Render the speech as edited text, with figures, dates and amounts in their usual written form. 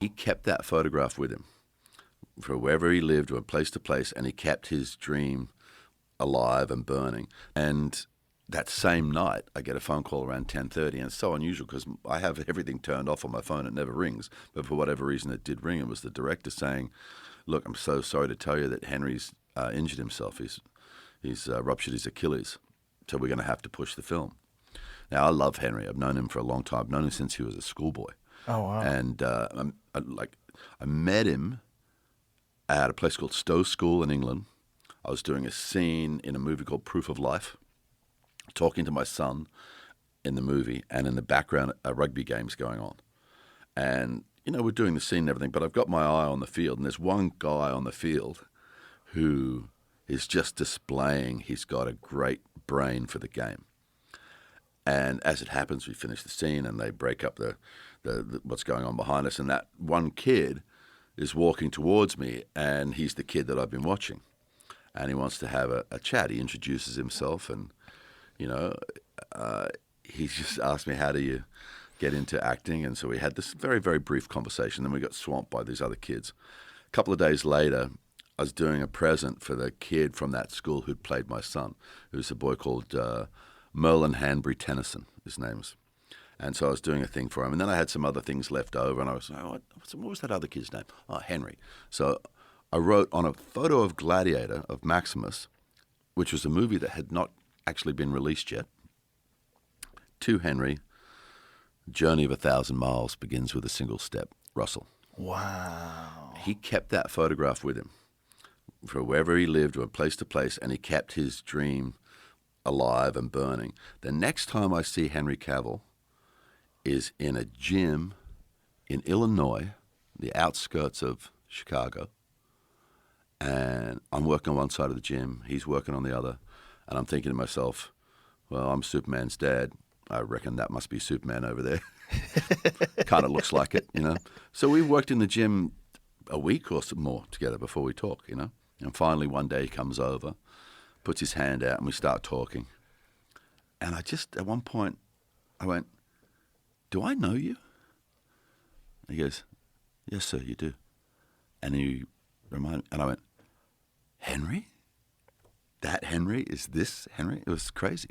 He kept that photograph with him from wherever he lived, or place to place, and he kept his dream alive and burning. And that same night, I get a phone call around 10:30, and it's so unusual because I have everything turned off on my phone. It never rings. But for whatever reason, it did ring. It was the director saying, look, I'm so sorry to tell you that Henry's injured himself. He's ruptured his Achilles, so we're going to have to push the film. Now, I love Henry. I've known him for a long time. I've known him since he was a schoolboy. Oh, wow. And I met him at a place called Stowe School in England. I was doing a scene in a movie called Proof of Life, talking to my son in the movie, and in the background, a rugby game's going on. And, we're doing the scene and everything, but I've got my eye on the field, and there's one guy on the field who is just displaying he's got a great brain for the game. And as it happens, we finish the scene, and they break up the what's going on behind us, and that one kid is walking towards me, and he's the kid that I've been watching. And he wants to have a chat. He introduces himself, and, he just asked me, how do you get into acting? And so we had this very, very brief conversation. Then we got swamped by these other kids. A couple of days later, I was doing a present for the kid from that school who'd played my son. It was a boy called Merlin Hanbury Tennyson, his name is. And so I was doing a thing for him. And then I had some other things left over, and I was like, what was that other kid's name? Oh, Henry. So I wrote on a photo of Gladiator, of Maximus, which was a movie that had not actually been released yet, to Henry, Journey of 1,000 Miles begins with a single step, Russell. Wow. He kept that photograph with him from wherever he lived, or place to place, and he kept his dream alive and burning. The next time I see Henry Cavill is in a gym in Illinois, the outskirts of Chicago, and I'm working on one side of the gym, he's working on the other, and I'm thinking to myself, well, I'm Superman's dad. I reckon that must be Superman over there. Kind of looks like it, So we worked in the gym a week or more together before we talk, And finally one day he comes over, puts his hand out, and we start talking. And at one point, I went, do I know you? And he goes, yes, sir, you do. And he reminded me, and I went, Henry? That Henry? Is this Henry? It was crazy.